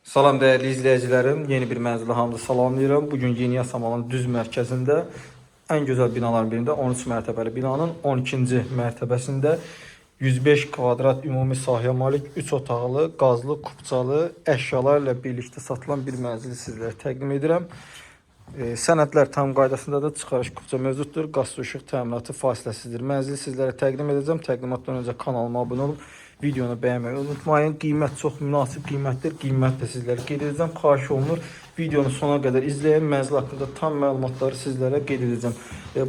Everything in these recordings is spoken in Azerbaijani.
Salam değerli izləyicilərim, yeni bir mənzilə hamınızı salamlayıram. Bugün Yeni Yasamalın düz mərkəzində ən gözəl binaların birində 13 mərtəbəli binanın 12-ci mərtəbəsində 105 kvadrat ümumi sahəyə malik 3 otaqlı, qazlı, kupçalı əşyalarla birlikdə satılan bir mənzili sizlərə təqdim edirəm. Sənədlər tam qaydasındadır, çıxarış kupça mövcuddur, qaz su işıq təminatı fasiləsizdir. Mənzili sizlərə təqdim edəcəm. Təqdimatdan öncə kanalıma abunə olub videonu bəyənməyi unutmayın. Qiymət çox münasib qiymətdir. Qiymət də sizlərə qeyd edəcəm. Xahiş olunur, videonu sona qədər izləyin. Mənzil haqqında tam məlumatları sizlərə qeyd edəcəm.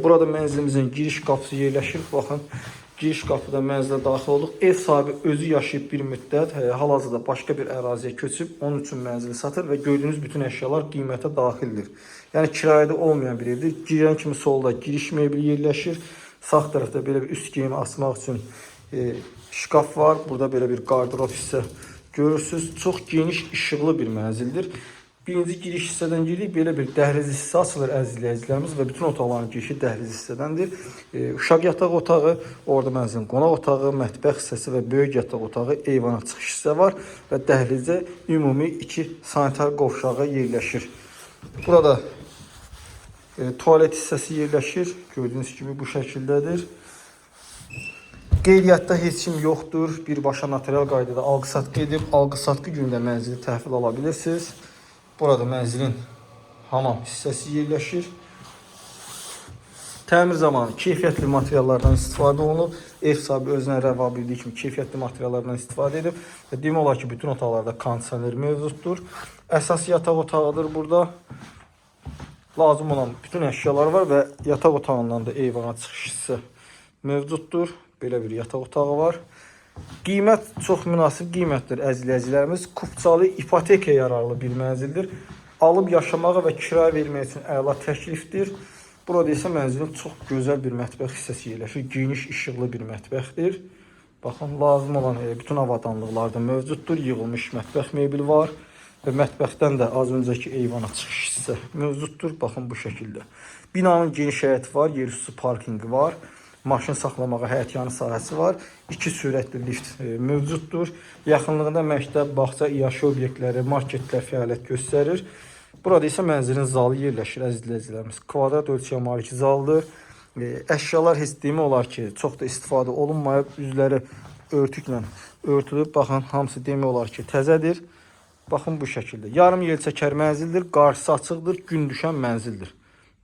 Burada mənzilimizin giriş qapısı yerləşir. Baxın, giriş qapıda mənzilə daxil olduq. Ev sahibi özü yaşayıb bir müddət, hal-hazırda başqa bir əraziyə köçüb, onun üçün mənzili satır və gördüyünüz bütün əşyalar qiymətə daxildir. Yəni kirayədə olmayan bir evdir. Girən kimi solda giriş mebeli yerləşir. Sağ tərəfdə belə bir üst geyimi asmaq üçün şkaf var. Burada belə bir qardırop hissə görürsünüz. Çox geniş, işıqlı bir mənzildir. Birinci giriş hissədən giririk. Belə bir dəhliz hissə açılır əziz izləyicilərimiz və bütün otaqların girişi dəhliz hissədəndir. Uşaq yataq otağı, orada mənzilin qonaq otağı, mətbəx hissəsi və böyük yataq otağı, eyvana çıxış hissə var və dəhlizə ümumi 2 sanitar qovşağı yerləşir. Burada tualet hissəsi yerləşir. Gördüyünüz kimi bu şəkildədir. Qeydiyyatda heç kim yoxdur. Birbaşa notarial qaydada alqı-satqı edib, alqı-satqı günündə mənzili təhvil ala bilirsiniz. Burada mənzilin hamam hissəsi yerləşir. Təmir zamanı keyfiyyətli materiallardan istifadə olunub. Ev sahibi özünə rəva bildiyi kimi keyfiyyətli materiallardan istifadə edib. Və demək olar ki, bütün otaqlarda kondisioner mövcuddur. Əsas yataq otağıdır burada. Lazım olan bütün əşyalar var və yataq otağından da eyvana çıxış hissə mövcuddur. Belə bir yataq otağı var. Qiymət çox münasib qiymətdir əziz izləyicilərimiz. Kupçalı, ipoteka yararlı bir mənzildir. Alıb yaşamağa və kirayə vermək üçün əla təklifdir. Burada isə mənzilin çox gözəl bir mətbəx hissəsi yerləşir. Geniş, işıqlı bir mətbəxdir. Baxın, lazım olan bütün avadanlıqlar da mövcuddur. Yığılmış mətbəx mebeli var. Və mətbəxdən də az öncəki eyvana çıxış hissə mövcuddur. Baxın bu şəkildə. Binanın geniş həyəti var, yerüstü parkingi var. Maşın saxlamağa həyətyanı sahəsi var. 2 sürətli lift mövcuddur. Yaxınlığında məktəb, bağça, iaşə obyektləri, marketlər fəaliyyət göstərir. Burada isə mənzilin zalı yerləşir əziz izləyicilərimiz. Kvadrat ölçüyə malik zaldır. Əşyalar heç demək olar ki, çox da istifadə olunmayıb. Üzləri örtüklə örtülüb. Baxın, hamısı demək olar ki, təzədir. Baxın bu şəkildə. Yarım yelçəkər mənzildir. Qarşısı açıqdır. Gün düşən mənzildir.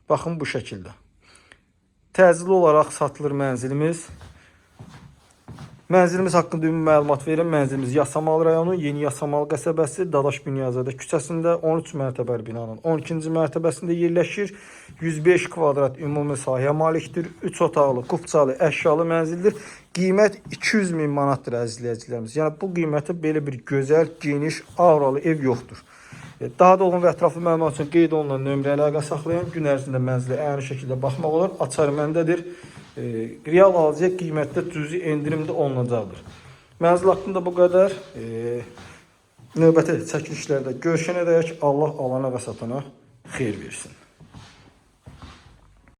Baxın bu şəkildə. Təcili olaraq satılır mənzilimiz. Mənzilimiz haqqında ümumi məlumat verim. Mənzilimiz Yasamal rayonu, Yeni Yasamal qəsəbəsi, Dadaş Bünyadzadə küçəsində 13 mərtəbəli binanın 12-ci mərtəbəsində yerləşir. 105 kvadrat ümumi sahəyə malikdir. 3 otaqlı, kupçalı, əşyalı mənzildir. Qiymət 200 min manatdır əziz izləyicilərimiz. Yəni bu qiymətə belə bir gözəl, geniş, avralı ev yoxdur. Daha dolğun və ətraflı məlumat üçün qeyd olunan nömrə əlaqə saxlayın. Gün ərzində mənzilə əyani şəkildə baxmaq olur. Açar məndədir. Real alıcıya qiymətdə cüzi endirim də olunacaqdır. Mənzil haqqında bu qədər. Növbəti çəkilişlərdə görüşənədək Allah alana və satana xeyir versin.